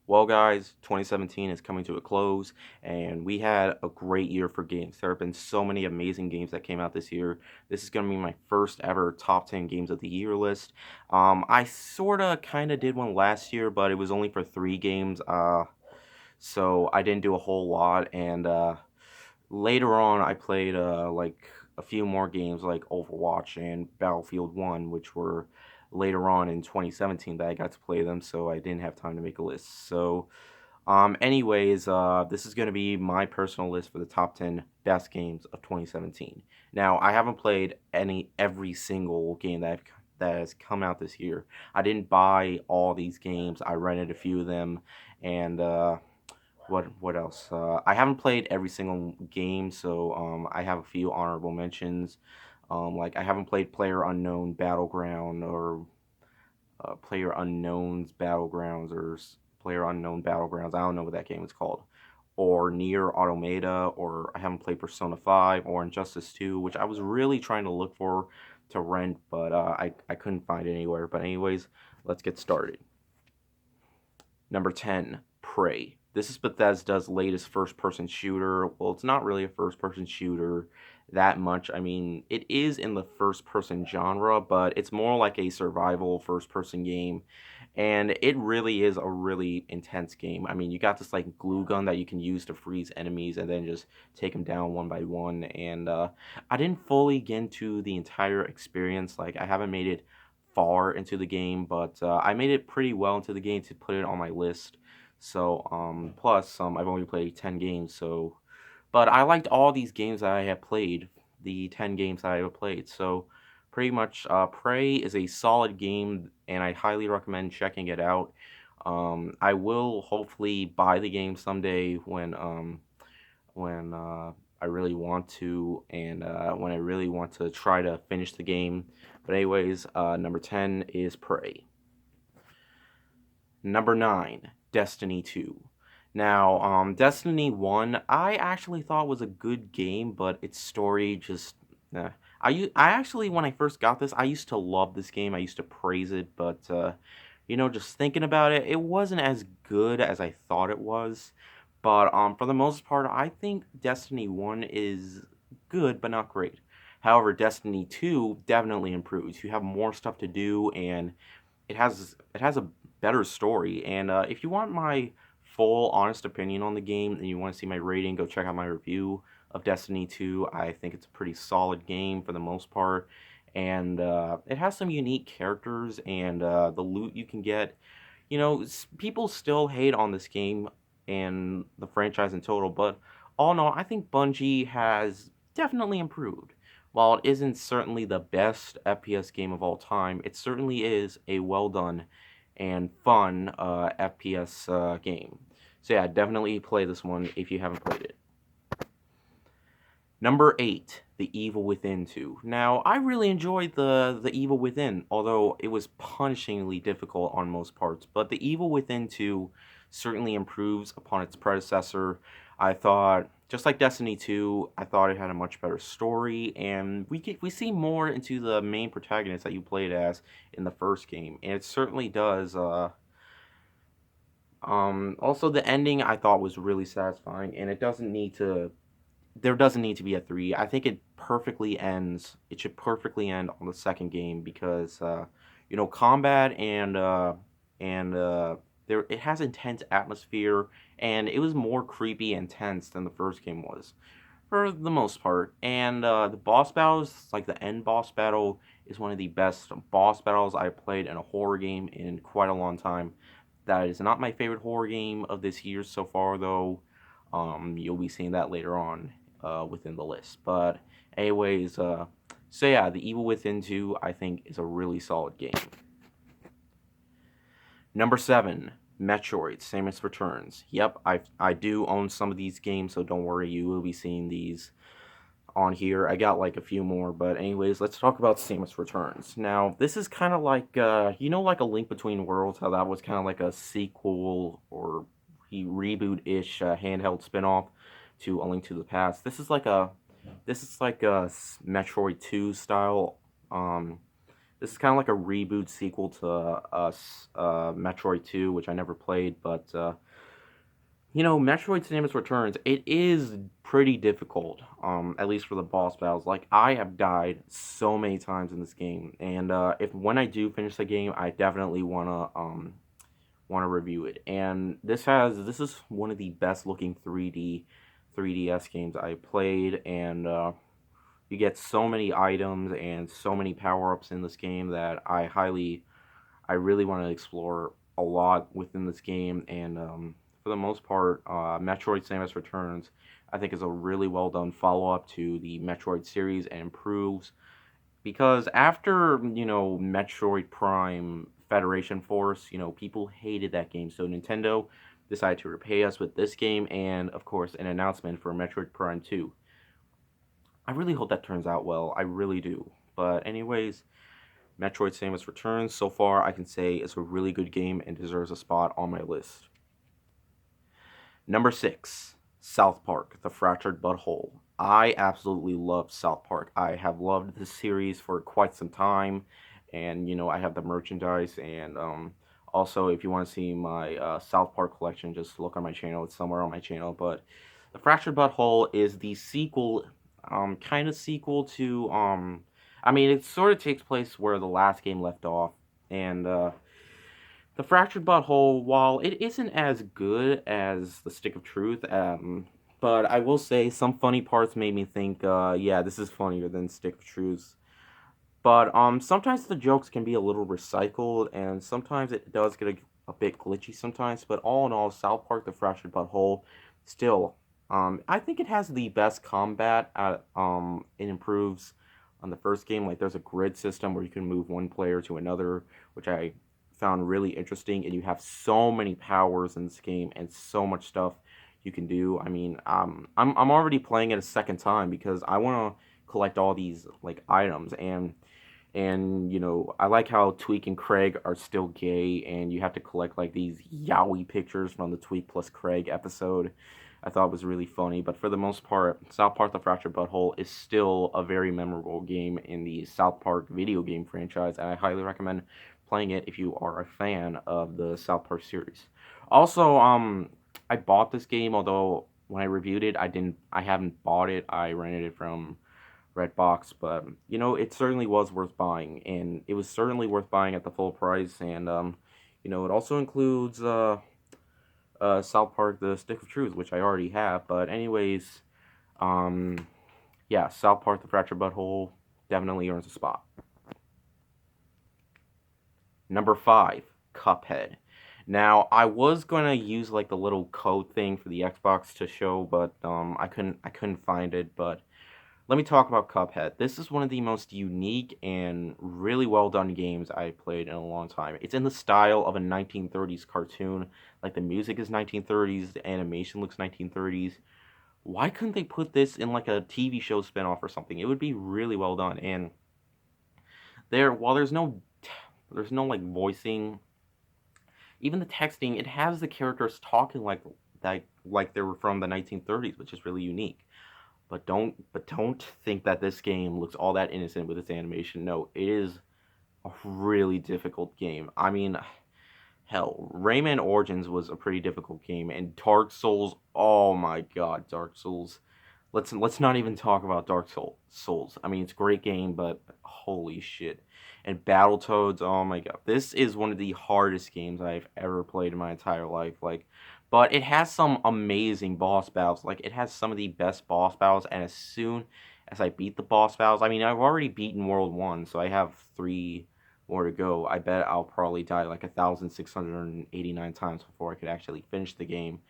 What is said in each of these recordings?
Well, guys, 2017 is coming to a close, and we had a great year for games. There have been so many amazing games that came out this year. This is going to be my first ever top 10 games of the year list. I sort of kind of did one last year, but it was only for 3 games, so I didn't do a whole lot. And later on, I played like a few more games like Overwatch and Battlefield 1, which were later on in 2017 that I got to play them, so I didn't have time to make a list. So, this is going to be my personal list for the top 10 best games of 2017. Now, I haven't played every single game that has come out this year. I didn't buy all these games. I rented a few of them, and what else? I haven't played every single game, so I have a few honorable mentions. Like I haven't played Player Unknown Battleground or Player Unknown's Battlegrounds or Player Unknown Battlegrounds. I don't know what that game is called. Or Near Automata, or I haven't played Persona 5 or Injustice 2, which I was really trying to look for to rent, but I couldn't find it anywhere. But anyways, let's get started. Number 10, Prey. This is Bethesda's latest first person shooter. Well, it's not really a first person shooter that much. I mean, it is in the first person genre, but it's more like a survival first person game. And it really is a really intense game. I mean, you got this like glue gun that you can use to freeze enemies and then just take them down one by one. And I didn't fully get into the entire experience. Like, I haven't made it far into the game, but I made it pretty well into the game to put it on my list. So, plus, I've only played 10 games, so, but I liked all these games that I have played, the 10 games that I have played. So, pretty much, Prey is a solid game, and I highly recommend checking it out. I will hopefully buy the game someday when I really want to, and when I really want to try to finish the game. But anyways, number 10 is Prey. Number 9, Destiny 2. Now, Destiny 1, I actually thought was a good game, but its story just... I actually, when I first got this, I used to love this game. I used to praise it, but, just thinking about it, it wasn't as good as I thought it was. But for the most part, I think Destiny 1 is good, but not great. However, Destiny 2 definitely improves. You have more stuff to do, and it has a better story. And if you want my full honest opinion on the game and you want to see my rating, go check out my review of Destiny 2. I think it's a pretty solid game for the most part, and it has some unique characters and the loot you can get. People still hate on this game and the franchise in total, but all in all, I think Bungie has definitely improved. While it isn't certainly the best FPS game of all time, it certainly is a well done and fun FPS game. So yeah, definitely play this one if you haven't played it. Number 8, The Evil Within 2. Now, I really enjoyed the Evil Within, although it was punishingly difficult on most parts. But The Evil Within 2 certainly improves upon its predecessor. I thought, just like Destiny 2, I thought it had a much better story, and we see more into the main protagonist that you played as in the first game, and it certainly does. Also, the ending I thought was really satisfying, and there doesn't need to be a 3. I think it should perfectly end on the second game because combat and there it has intense atmosphere, and it was more creepy and tense than the first game was for the most part. And the boss battles, like the end boss battle, is one of the best boss battles I've played in a horror game in quite a long time. That is not my favorite horror game of this year so far, though. You'll be seeing that later on within the list. But anyways, so yeah, The Evil Within 2, I think, is a really solid game. Number 7, Metroid, Samus Returns. Yep, I do own some of these games, so don't worry, you will be seeing these on here. I got like a few more, but anyways, let's talk about Samus Returns. Now, this is kind of like, like A Link Between Worlds, how that was kind of like a sequel or reboot-ish handheld spin-off to A Link to the Past. This is like a Metroid 2 style This is kind of like a reboot sequel to Metroid 2, which I never played, but Metroid Samus Returns, it is pretty difficult, at least for the boss battles. Like, I have died so many times in this game, and if when I do finish the game, I definitely wanna review it. And this is one of the best looking 3DS games I played, and you get so many items and so many power ups in this game that I really want to explore a lot within this game, and for the most part, Metroid: Samus Returns, I think, is a really well done follow up to the Metroid series, and improves because after Metroid Prime Federation Force, people hated that game, so Nintendo decided to repay us with this game, and of course, an announcement for Metroid Prime 2. I really hope that turns out well. I really do. But anyways, Metroid Samus Returns, so far I can say it's a really good game and deserves a spot on my list. Number 6, South Park: The Fractured But Whole. I absolutely love South Park. I have loved this series for quite some time, and I have the merchandise, and also, if you want to see my South Park collection, just look on my channel. It's somewhere on my channel. But The Fractured But Whole is the sequel, kind of sequel to I mean, it sort of takes place where the last game left off, and the Fractured Butthole, while it isn't as good as the Stick of Truth, but I will say some funny parts made me think, yeah, this is funnier than Stick of Truth. But sometimes the jokes can be a little recycled, and sometimes it does get a bit glitchy sometimes. But all in all, South Park: The Fractured Butthole, still, I think it has the best combat. It improves on the first game. Like, there's a grid system where you can move one player to another, which I found really interesting. And you have so many powers in this game and so much stuff you can do. I mean, I'm already playing it a second time because I want to collect all these like items, and I like how Tweek and Craig are still gay, and you have to collect like these yaoi pictures from the Tweek plus Craig episode. I thought it was really funny, but for the most part, South Park: The Fractured Butthole is still a very memorable game in the South Park video game franchise, and I highly recommend playing it if you are a fan of the South Park series. Also, I bought this game, although when I reviewed it, I haven't bought it. I rented it from Redbox, but it certainly was worth buying, and it was certainly worth buying at the full price. And it also includes South Park: The Stick of Truth, which I already have. But anyways, yeah, South Park: The Fractured Butthole definitely earns a spot. Number 5, Cuphead. Now, I was gonna use like the little code thing for the Xbox to show, but I couldn't find it. But let me talk about Cuphead. This is one of the most unique and really well done games I've played in a long time. It's in the style of a 1930s cartoon. Like, the music is 1930s, the animation looks 1930s. Why couldn't they put this in like a TV show spinoff or something? It would be really well done. And while there's no like voicing, even the texting, it has the characters talking like they were from the 1930s, which is really unique. But don't think that this game looks all that innocent with its animation. No, it is a really difficult game. I mean, hell, Rayman Origins was a pretty difficult game, and Dark Souls. Oh my God, Dark Souls. Let's not even talk about Souls. I mean, it's a great game, but holy shit. And Battletoads. Oh my God, this is one of the hardest games I've ever played in my entire life. Like, but it has some amazing boss battles. Like, it has some of the best boss battles, and as soon as I beat the boss battles, I mean, I've already beaten World 1, so I have 3 more to go. I bet I'll probably die like 1,689 times before I could actually finish the game.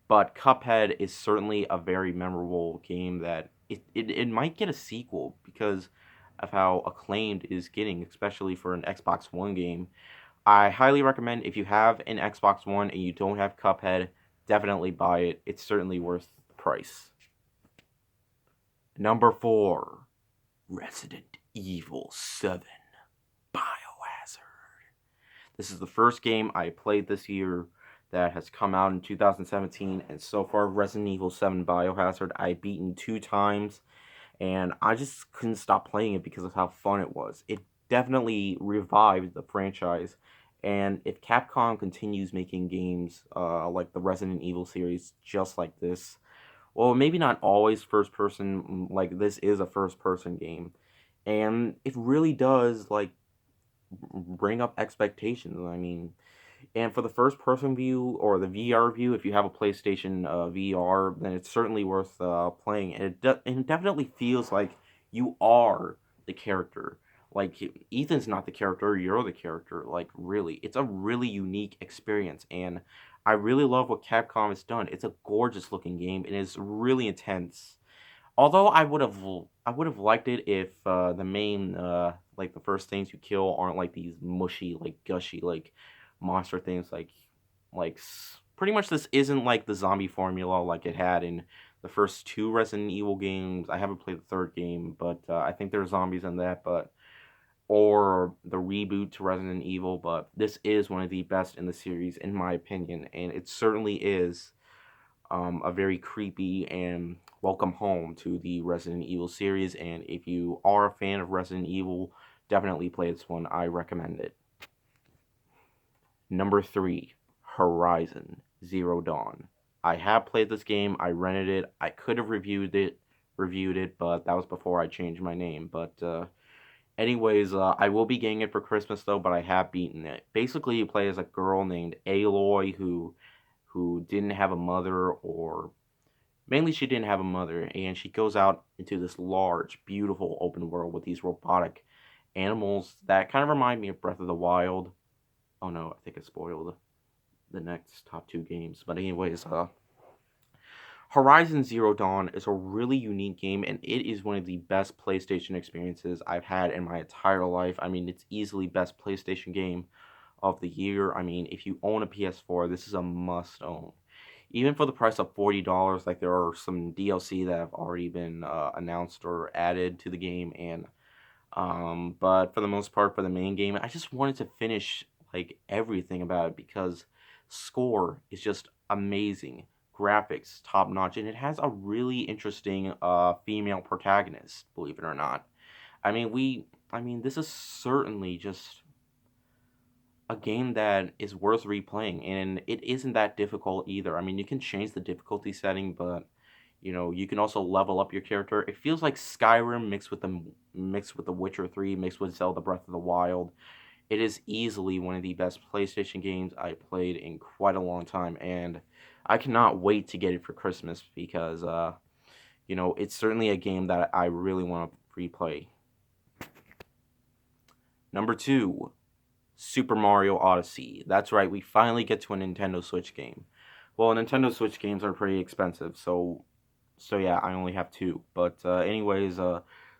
But Cuphead is certainly a very memorable game that it might get a sequel because of how acclaimed it is getting, especially for an Xbox One game. I highly recommend, if you have an Xbox One and you don't have Cuphead, definitely buy it. It's certainly worth the price. Number 4, Resident Evil 7 Biohazard. This is the first game I played this year that has come out in 2017, and so far, Resident Evil 7 Biohazard, I've beaten 2 times, and I just couldn't stop playing it because of how fun it was. definitely revived the franchise. And if Capcom continues making games like the Resident Evil series just like this, well, maybe not always first person, like this is a first person game. And it really does like bring up expectations. I mean, and for the first person view or the VR view, if you have a PlayStation VR, then it's certainly worth playing. And and it definitely feels like you are the character. Like Ethan's not the character, you're the character. Like really, it's a really unique experience, and I really love what Capcom has done. It's a gorgeous looking game, and it's really intense. Although I would have liked it if the main like the first things you kill aren't like these mushy like gushy like monster things pretty much this isn't like the zombie formula like it had in the first two Resident Evil games. I haven't played the third game, but I think there's zombies in that, but or the reboot to Resident Evil, but this is one of the best in the series in my opinion, and it certainly is a very creepy and welcome home to the Resident Evil series. And if you are a fan of Resident Evil, definitely play this one. I recommend it. Number three, Horizon Zero Dawn. I have played this game. I rented it. I could have reviewed it, but that was before I changed my name. But anyways, I will be getting it for Christmas though. But I have beaten it. Basically, you play as a girl named Aloy who didn't have a mother, or mainly she didn't have a mother, and she goes out into this large, beautiful open world with these robotic animals that kind of remind me of Breath of the Wild. Oh no, I think I spoiled the next top two games. But anyways, Horizon Zero Dawn is a really unique game, and it is one of the best PlayStation experiences I've had in my entire life. I mean, it's easily best PlayStation game of the year. I mean, if you own a PS4, this is a must own. Even for the price of $40, like there are some DLC that have already been announced or added to the game, and but for the most part, for the main game, I just wanted to finish like everything about it because score is just amazing, graphics top notch, and it has a really interesting female protagonist. Believe it or not, I mean, this is certainly just a game that is worth replaying, and it isn't that difficult either. I mean, you can change the difficulty setting, but you know, you can also level up your character. It feels like Skyrim mixed with The Witcher 3, mixed with Zelda Breath of the Wild. It is easily one of the best PlayStation games I played in quite a long time, and I cannot wait to get it for Christmas because you know, it's certainly a game that I really want to replay. Number 2, Super Mario Odyssey. That's right, we finally get to a Nintendo Switch game. Well, Nintendo Switch games are pretty expensive, so yeah, I only have two. But anyways,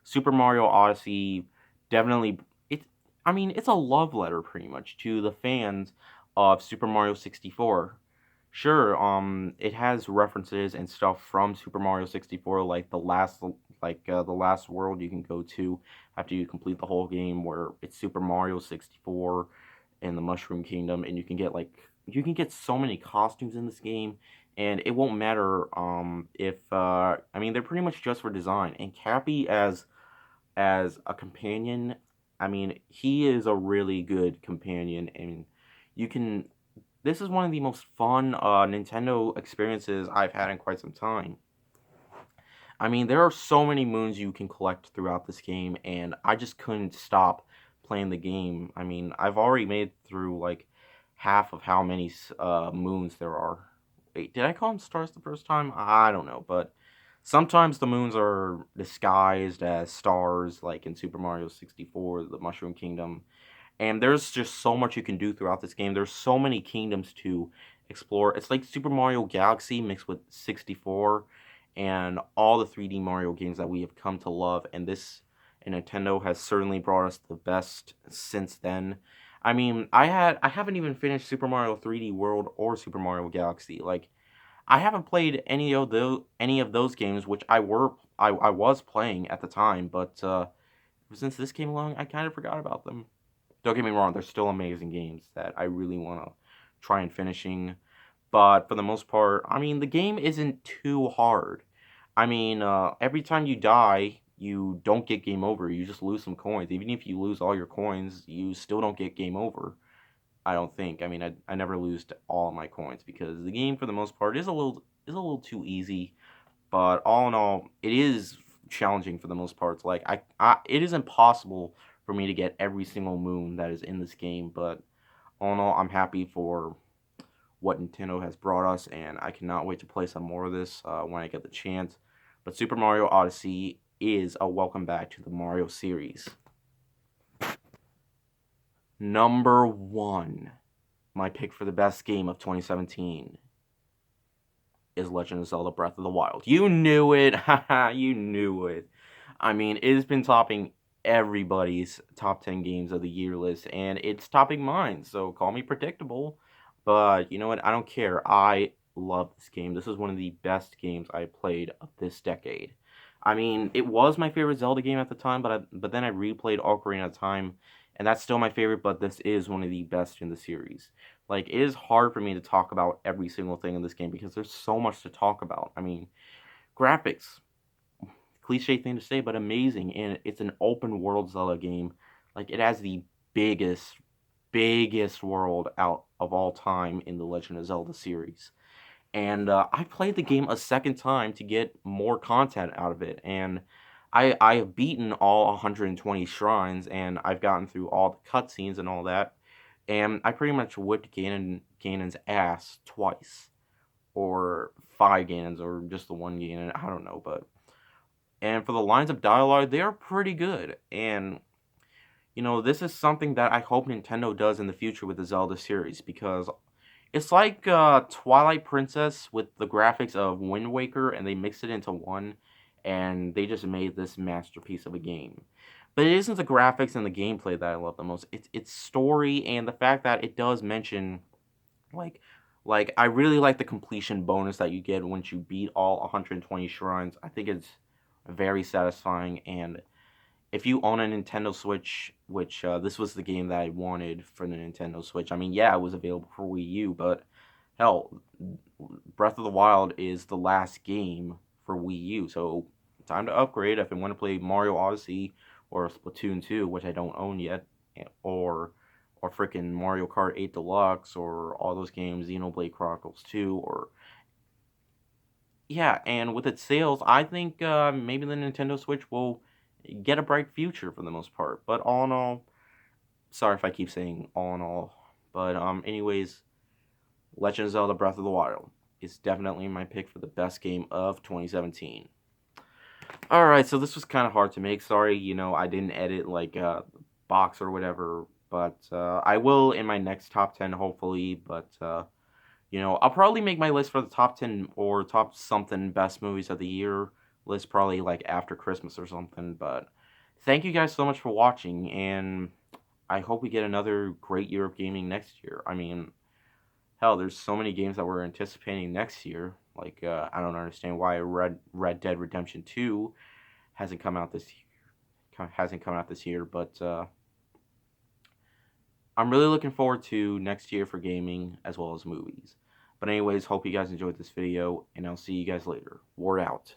Super Mario Odyssey definitely it's I mean, it's a love letter pretty much to the fans of Super Mario 64. Sure, it has references and stuff from Super Mario 64, like the last world you can go to after you complete the whole game, where it's Super Mario 64 and the Mushroom Kingdom, and you can get so many costumes in this game, and it won't matter if I mean they're pretty much just for design. And Cappy as a companion, I mean he is a really good companion, and you can this is one of the most fun Nintendo experiences I've had in quite some time. I mean, there are so many moons you can collect throughout this game, and I just couldn't stop playing the game. I mean, I've already made through like half of how many moons there are. Wait, did I call them stars the first time? I don't know, but sometimes the moons are disguised as stars, like in Super Mario 64, the Mushroom Kingdom, and there's just so much you can do throughout this game. There's so many kingdoms to explore. It's like Super Mario Galaxy mixed with 64 and all the 3D Mario games that we have come to love. And Nintendo has certainly brought us the best since then. I mean, I haven't even finished Super Mario 3D World or Super Mario Galaxy. Like I haven't played any of those games, which I was playing at the time, but since this came along, I kind of forgot about them. Don't get me wrong, they're still amazing games that I really want to try and finishing. But for the most part, I mean, the game isn't too hard. I mean, every time you die, you don't get game over. You just lose some coins. Even if you lose all your coins, you still don't get game over. I don't think. I mean, I never lose all of my coins because the game, for the most part, is a little too easy. But all in all, it is challenging for the most parts. Like it is impossible for me to get every single moon that is in this game. But all in all, I'm happy for what Nintendo has brought us, and I cannot wait to play some more of this when I get the chance. But Super Mario Odyssey is a welcome back to the Mario series. Number one, my pick for the best game of 2017 is Legend of Zelda Breath of the Wild. You knew it! Haha, you knew it. I mean, it has been topping everybody's top 10 games of the year list, and it's topping mine, so call me predictable. But you know what? I don't care. I love this game. This is one of the best games I played of this decade. I mean, it was my favorite Zelda game at the time, but then I replayed Ocarina of Time, and that's still my favorite, but this is one of the best in the series. Like, it is hard for me to talk about every single thing in this game because there's so much to talk about. I mean, graphics, cliche thing to say, but amazing. And it's an open world Zelda game. Like, it has the biggest world out of all time in the Legend of Zelda series. And I played the game a second time to get more content out of it. And I have beaten all 120 shrines, and I've gotten through all the cutscenes and all that. And I pretty much whipped Ganon's ass twice, or five Ganons, or just the one Ganon. I don't know, but and for the lines of dialogue, they are pretty good. And this is something that I hope Nintendo does in the future with the Zelda series because it's like Twilight Princess with the graphics of Wind Waker, and they mixed it into one, and they just made this masterpiece of a game. But it isn't the graphics and the gameplay that I love the most. It's story and the fact that it does mention like I really like the completion bonus that you get once you beat all 120 shrines. I think it's very satisfying, and if you own a Nintendo Switch, which this was the game that I wanted for the Nintendo Switch. I mean, yeah, it was available for Wii U, but hell, Breath of the Wild is the last game for Wii U, so time to upgrade if I want to play Mario Odyssey or Splatoon 2, which I don't own yet, or freaking Mario Kart 8 Deluxe or all those games, Xenoblade Chronicles 2, or yeah, and with its sales, I think maybe the Nintendo Switch will get a bright future for the most part. But all in all, sorry if I keep saying all in all, but anyways, Legend of Zelda Breath of the Wild is definitely my pick for the best game of 2017. Alright, so this was kind of hard to make. Sorry, I didn't edit like box or whatever, but I will in my next top 10 hopefully, but I'll probably make my list for the top 10 or top something best movies of the year list probably like after Christmas or something, but thank you guys so much for watching, and I hope we get another great year of gaming next year. I mean, hell, there's so many games that we're anticipating next year. Like, I don't understand why Red Dead Redemption 2 hasn't come out this year, but I'm really looking forward to next year for gaming as well as movies. But anyways, hope you guys enjoyed this video, and I'll see you guys later. Ward out.